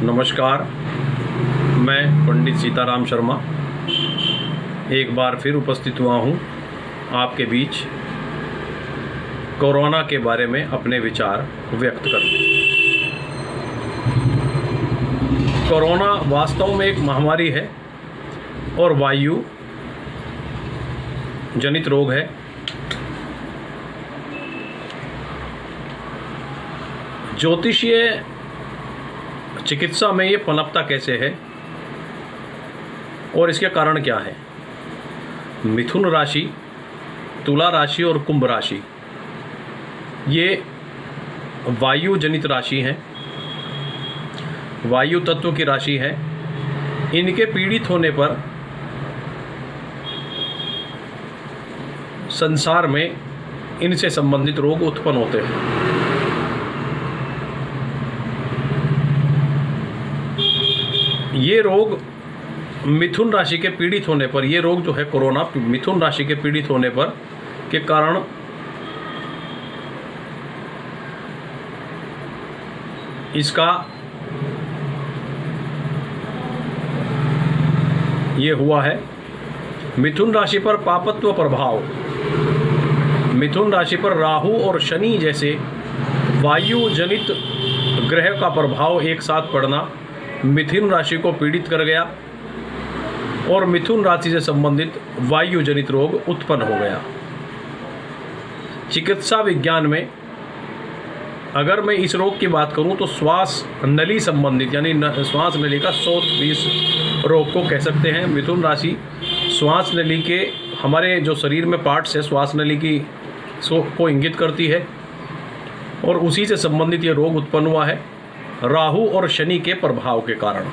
नमस्कार, मैं पंडित सीताराम शर्मा एक बार फिर उपस्थित हुआ हूँ आपके बीच कोरोना के बारे में अपने विचार व्यक्त करने। कोरोना वास्तव में एक महामारी है और वायु जनित रोग है। ज्योतिषीय चिकित्सा में ये पनपता कैसे है और इसके कारण क्या है? मिथुन राशि, तुला राशि और कुंभ राशि ये वायु जनित राशि हैं, वायु तत्व की राशि है। इनके पीड़ित होने पर संसार में इनसे संबंधित रोग उत्पन्न होते हैं। ये रोग मिथुन राशि के पीड़ित होने पर, ये रोग जो है कोरोना मिथुन राशि के पीड़ित होने पर के कारण इसका ये हुआ है। मिथुन राशि पर पापत्व प्रभाव, मिथुन राशि पर राहु और शनि जैसे वायु जनित ग्रह का प्रभाव एक साथ पड़ना मिथुन राशि को पीड़ित कर गया और मिथुन राशि से संबंधित वायु जनित रोग उत्पन्न हो गया। चिकित्सा विज्ञान में अगर मैं इस रोग की बात करूं तो श्वास नली संबंधित यानी श्वास नली का शोथ भी इस रोग को कह सकते हैं। मिथुन राशि श्वास नली के हमारे जो शरीर में पार्ट्स है श्वास नली की को इंगित करती है और उसी से संबंधित ये रोग उत्पन्न हुआ है राहु और शनि के प्रभाव के कारण।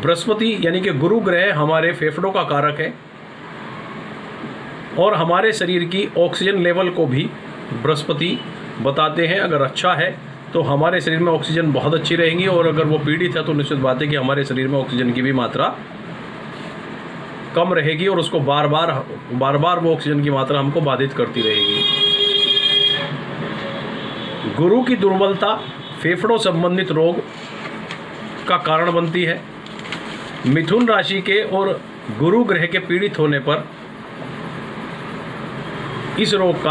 बृहस्पति यानी कि गुरु ग्रह हमारे फेफड़ों का कारक है और हमारे शरीर की ऑक्सीजन लेवल को भी बृहस्पति बताते हैं। अगर अच्छा है तो हमारे शरीर में ऑक्सीजन बहुत अच्छी रहेगी और अगर वो पीड़ित है तो निश्चित बात है कि हमारे शरीर में ऑक्सीजन की भी मात्रा कम रहेगी और उसको बार बार वो ऑक्सीजन की मात्रा हमको बाधित करती रहेगी। गुरु की दुर्बलता फेफड़ों संबंधित रोग का कारण बनती है। मिथुन राशि के और गुरु ग्रह के पीड़ित होने पर इस रोग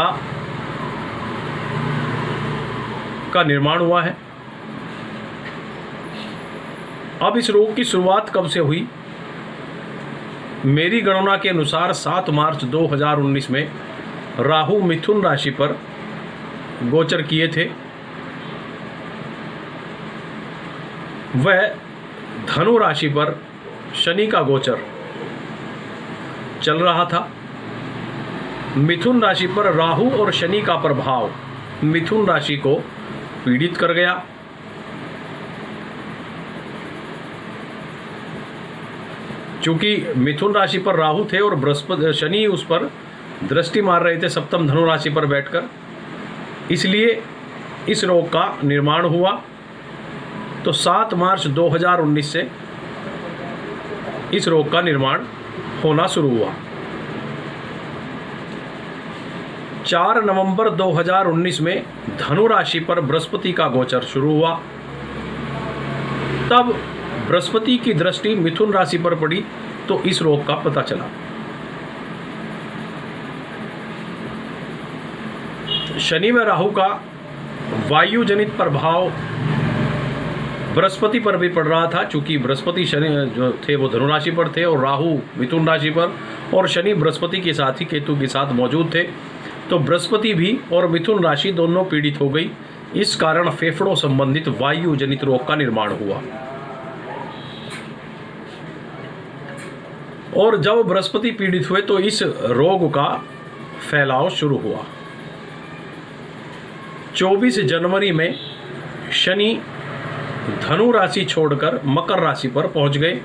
का निर्माण हुआ है। अब इस रोग की शुरुआत कब से हुई? मेरी गणना के अनुसार 7 मार्च 2019 में राहु मिथुन राशि पर गोचर किए थे। वह धनु राशि पर शनि का गोचर चल रहा था। मिथुन राशि पर राहु और शनि का प्रभाव मिथुन राशि को पीड़ित कर गया। चूंकि मिथुन राशि पर राहु थे और बृहस्पति शनि उस पर दृष्टि मार रहे थे सप्तम धनु राशि पर बैठकर, इसलिए इस रोग का निर्माण हुआ। तो 7 मार्च 2019 से इस रोग का निर्माण होना शुरू हुआ। 4 नवंबर 2019 में धनु राशि पर बृहस्पति का गोचर शुरू हुआ। तब बृहस्पति की दृष्टि मिथुन राशि पर पड़ी तो इस रोग का पता चला। शनि में राहु का वायु जनित प्रभाव बृहस्पति पर भी पड़ रहा था। चूंकि बृहस्पति शनि जो थे वो धनु राशि पर थे और राहु मिथुन राशि पर और शनि बृहस्पति के साथ ही केतु के साथ मौजूद थे, तो बृहस्पति भी और मिथुन राशि दोनों पीड़ित हो गई। इस कारण फेफड़ों संबंधित वायु जनित रोग का निर्माण हुआ। और जब बृहस्पति पीड़ित हुए तो इस रोग का फैलाव शुरू हुआ। 24 जनवरी में शनि धनु राशि छोड़कर मकर राशि पर पहुंच गए।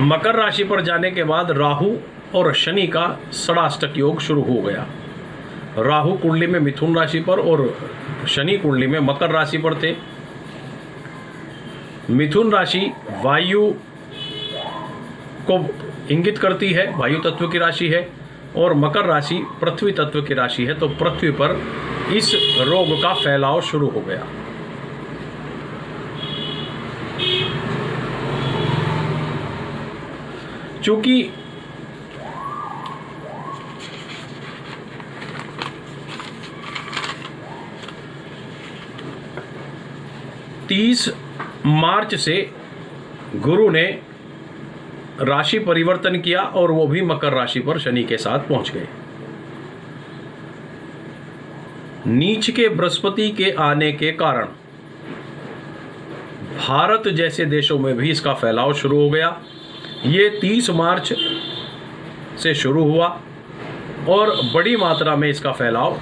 मकर राशि पर जाने के बाद राहु और शनि का षडाष्टक योग शुरू हो गया। राहु कुंडली में मिथुन राशि पर और शनि कुंडली में मकर राशि पर थे। मिथुन राशि वायु को इंगित करती है वायु तत्व की राशि है और मकर राशि पृथ्वी तत्व की राशि है। तो पृथ्वी पर इस रोग का फैलाव शुरू हो गया। चूंकि तीस मार्च से गुरु ने राशि परिवर्तन किया और वो भी मकर राशि पर शनि के साथ पहुंच गए। नीच के बृहस्पति के आने के कारण भारत जैसे देशों में भी इसका फैलाव शुरू हो गया। ये 30 मार्च से शुरू हुआ और बड़ी मात्रा में इसका फैलाव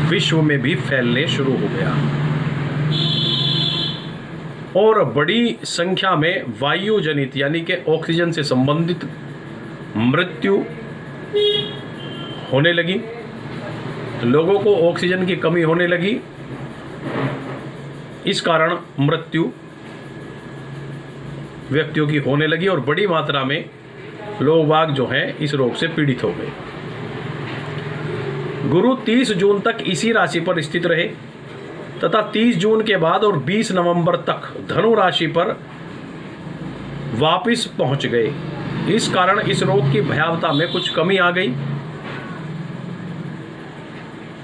विश्व में भी फैलने शुरू हो गया और बड़ी संख्या में वायु जनित यानी कि ऑक्सीजन से संबंधित मृत्यु होने लगी। लोगों को ऑक्सीजन की कमी होने लगी, इस कारण मृत्यु व्यक्तियों की होने लगी और बड़ी मात्रा में लोग बाग जो हैं इस रोग से पीड़ित हो गए। गुरु 30 जून तक इसी राशि पर स्थित रहे तथा 30 जून के बाद और 20 नवंबर तक धनु राशि पर वापस पहुंच गए। इस कारण इस रोग की भयावता में कुछ कमी आ गई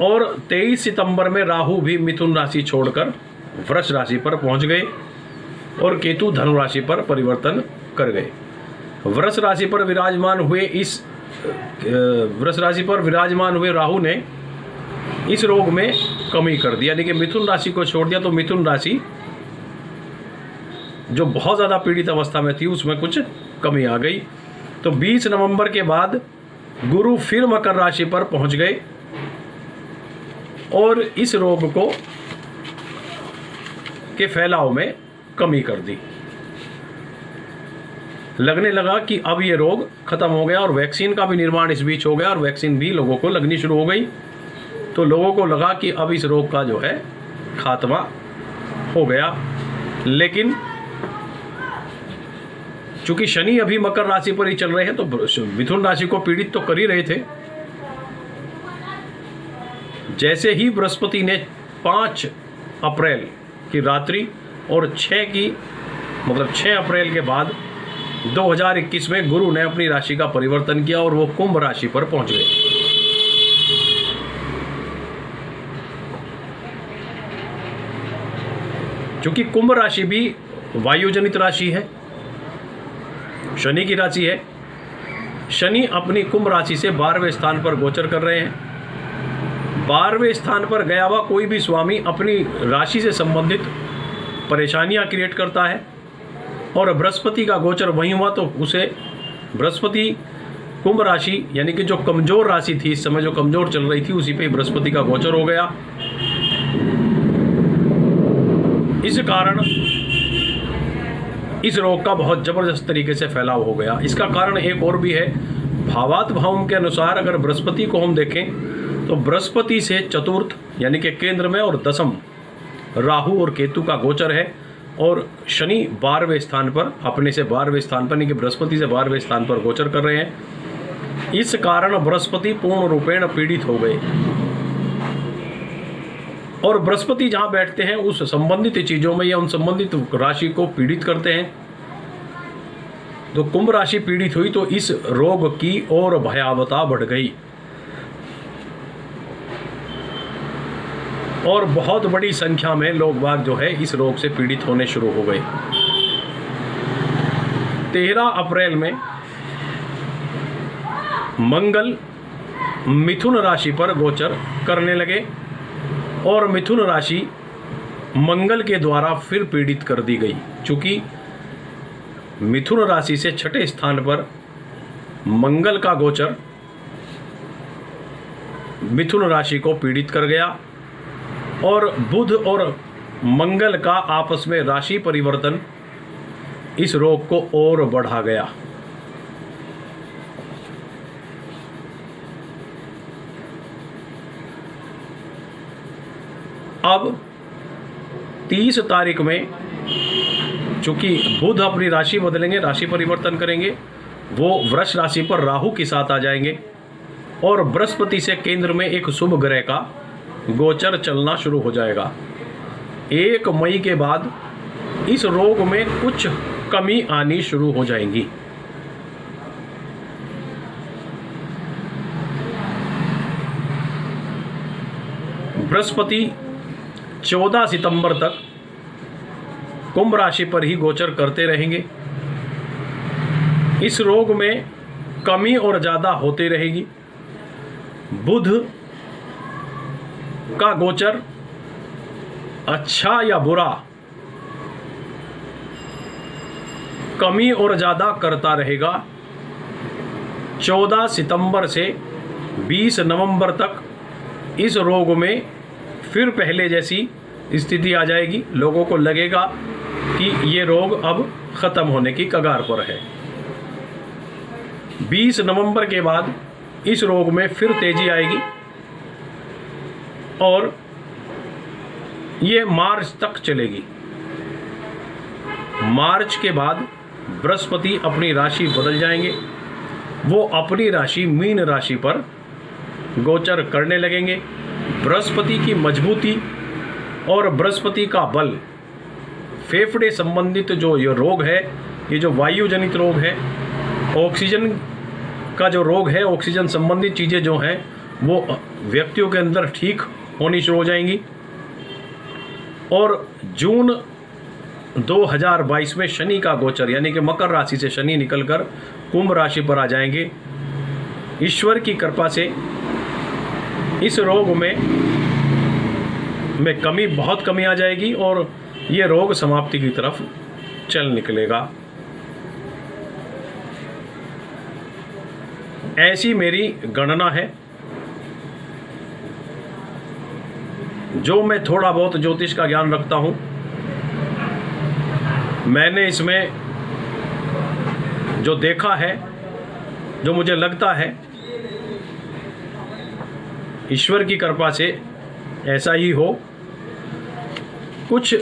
और 23 सितंबर में राहु भी मिथुन राशि छोड़कर वृष राशि पर पहुंच गए और केतु धनु राशि पर परिवर्तन कर गए। वृष राशि पर विराजमान हुए राहु ने इस रोग में कमी कर दी, यानी कि मिथुन राशि को छोड़ दिया। तो मिथुन राशि जो बहुत ज़्यादा पीड़ित अवस्था में थी उसमें कुछ कमी आ गई। तो 20 नवंबर के बाद गुरु फिर मकर राशि पर पहुंच गए और इस रोग को के फैलाव में कमी कर दी। लगने लगा कि अब ये रोग खत्म हो गया और वैक्सीन का भी निर्माण इस बीच हो गया और वैक्सीन भी लोगों को लगनी शुरू हो गई। तो लोगों को लगा कि अब इस रोग का जो है खात्मा हो गया। लेकिन चूंकि शनि अभी मकर राशि पर ही चल रहे हैं तो मिथुन राशि को पीड़ित तो कर ही रहे थे। जैसे ही बृहस्पति ने 5 अप्रैल की रात्रि और 6 अप्रैल के बाद 2021 में गुरु ने अपनी राशि का परिवर्तन किया और वो कुंभ राशि पर पहुंच गए। क्योंकि कुंभ राशि भी वायुजनित राशि है, शनि की राशि है। शनि अपनी कुंभ राशि से 12वें स्थान पर गोचर कर रहे हैं। 12वें स्थान पर गया हुआ कोई भी स्वामी अपनी राशि से संबंधित परेशानियां क्रिएट करता है और बृहस्पति का गोचर वहीं हुआ तो उसे बृहस्पति कुंभ राशि यानी कि जो कमजोर राशि थी, इस समय जो कमजोर चल रही थी, उसी पे बृहस्पति का गोचर हो गया। इस कारण इस रोग का बहुत जबरदस्त तरीके से फैलाव हो गया। इसका कारण एक और भी है। भावात भावों के अनुसार अगर बृहस्पति को हम देखें तो बृहस्पति से चतुर्थ यानी कि केंद्र में और दशम राहु और केतु का गोचर है और शनि 12वें स्थान पर अपने से 12वें स्थान पर यानी कि बृहस्पति से 12वें स्थान पर गोचर कर रहे हैं। इस कारण बृहस्पति पूर्ण रूपेण पीड़ित हो गए और बृहस्पति जहाँ बैठते हैं उस संबंधित चीज़ों में या उन संबंधित राशि को पीड़ित करते हैं। तो कुंभ राशि पीड़ित हुई तो इस रोग की और भयावता बढ़ गई और बहुत बड़ी संख्या में लोग बाग जो है इस रोग से पीड़ित होने शुरू हो गए। 13 अप्रैल में मंगल मिथुन राशि पर गोचर करने लगे और मिथुन राशि मंगल के द्वारा फिर पीड़ित कर दी गई। चूंकि मिथुन राशि से 6ठे स्थान पर मंगल का गोचर मिथुन राशि को पीड़ित कर गया और बुध और मंगल का आपस में राशि परिवर्तन इस रोग को और बढ़ा गया। अब 30 तारीख में चूंकि बुध अपनी राशि बदलेंगे, राशि परिवर्तन करेंगे वो वृष राशि पर राहु के साथ आ जाएंगे और बृहस्पति से केंद्र में एक शुभ ग्रह का गोचर चलना शुरू हो जाएगा। 1 मई के बाद इस रोग में कुछ कमी आनी शुरू हो जाएगी। बृहस्पति 14 सितंबर तक कुंभ राशि पर ही गोचर करते रहेंगे। इस रोग में कमी और ज़्यादा होती रहेगी। बुध का गोचर अच्छा या बुरा कमी और ज़्यादा करता रहेगा। 14 सितंबर से 20 नवंबर तक इस रोग में फिर पहले जैसी स्थिति आ जाएगी। लोगों को लगेगा कि ये रोग अब ख़त्म होने की कगार पर है। 20 नवंबर के बाद इस रोग में फिर तेजी आएगी और ये मार्च तक चलेगी। मार्च के बाद बृहस्पति अपनी राशि बदल जाएंगे। वो अपनी राशि मीन राशि पर गोचर करने लगेंगे। बृहस्पति की मजबूती और बृहस्पति का बल, फेफड़े संबंधित जो ये रोग है, ये जो वायु जनित रोग है, ऑक्सीजन का जो रोग है, ऑक्सीजन संबंधित चीज़ें जो हैं वो व्यक्तियों के अंदर ठीक होनी शुरू हो जाएंगी। और जून 2022 में शनि का गोचर, यानी कि मकर राशि से शनि निकलकर कुंभ राशि पर आ जाएंगे। ईश्वर की कृपा से इस रोग में कमी, बहुत कमी आ जाएगी और ये रोग समाप्ति की तरफ चल निकलेगा। ऐसी मेरी गणना है। जो मैं थोड़ा बहुत ज्योतिष का ज्ञान रखता हूँ, मैंने इसमें जो देखा है, जो मुझे लगता है, ईश्वर की कृपा से ऐसा ही हो। कुछ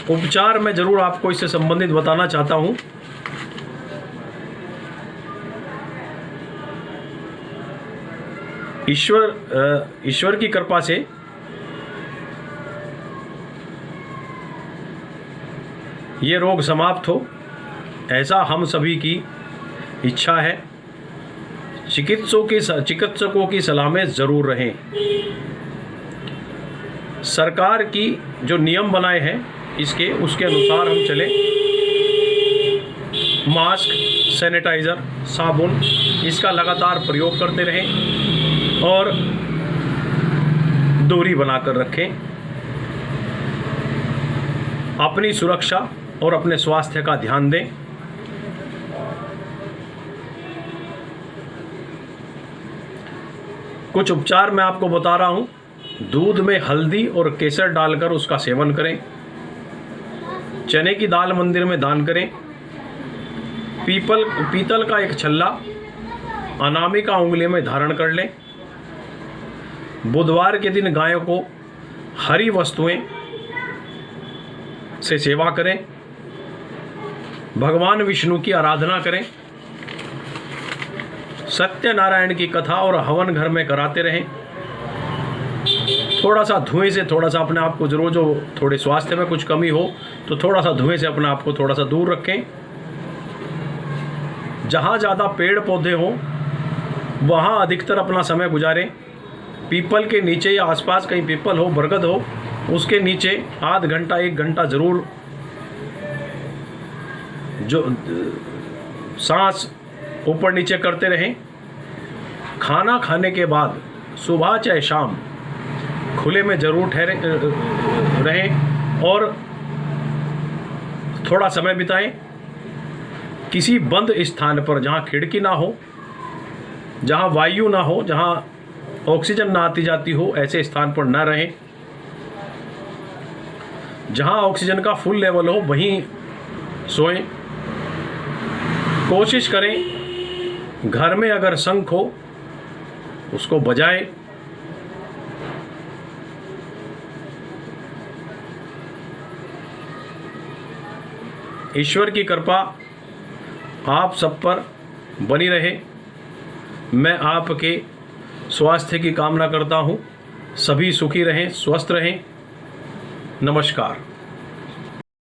उपचार मैं ज़रूर आपको इससे संबंधित बताना चाहता हूँ। ईश्वर की कृपा से ये रोग समाप्त हो, ऐसा हम सभी की इच्छा है। चिकित्सकों की सलाह में ज़रूर रहें। सरकार की जो नियम बनाए हैं उसके अनुसार हम चलें। मास्क, सैनिटाइज़र, साबुन, इसका लगातार प्रयोग करते रहें और दूरी बनाकर रखें। अपनी सुरक्षा और अपने स्वास्थ्य का ध्यान दें। कुछ उपचार मैं आपको बता रहा हूँ। दूध में हल्दी और केसर डालकर उसका सेवन करें। चने की दाल मंदिर में दान करें। पीतल का एक छल्ला अनामिका उंगली में धारण कर लें। बुधवार के दिन गायों को हरी वस्तुएं से सेवा करें। भगवान विष्णु की आराधना करें। सत्यनारायण की कथा और हवन घर में कराते रहें। थोड़ा सा धुएं से थोड़ा सा अपने आप को जरूर, जो थोड़े स्वास्थ्य में कुछ कमी हो तो थोड़ा सा धुएं से अपने आप को थोड़ा सा दूर रखें। जहाँ ज़्यादा पेड़ पौधे हों वहाँ अधिकतर अपना समय गुजारें। पीपल के नीचे या आसपास कहीं पीपल हो, बरगद हो, उसके नीचे आध घंटा 1 घंटा ज़रूर जो सांस ऊपर नीचे करते रहें। खाना खाने के बाद सुबह चाहे शाम खुले में ज़रूर ठहरे रहें और थोड़ा समय बिताएं। किसी बंद स्थान पर जहाँ खिड़की ना हो, जहाँ वायु ना हो, जहाँ ऑक्सीजन ना आती जाती हो, ऐसे स्थान पर ना रहें। जहाँ ऑक्सीजन का फुल लेवल हो वहीं सोएं। कोशिश करें घर में अगर शंख हो उसको बजाएं। ईश्वर की कृपा आप सब पर बनी रहे। मैं आपके स्वास्थ्य की कामना करता हूँ। सभी सुखी रहें, स्वस्थ रहें। नमस्कार।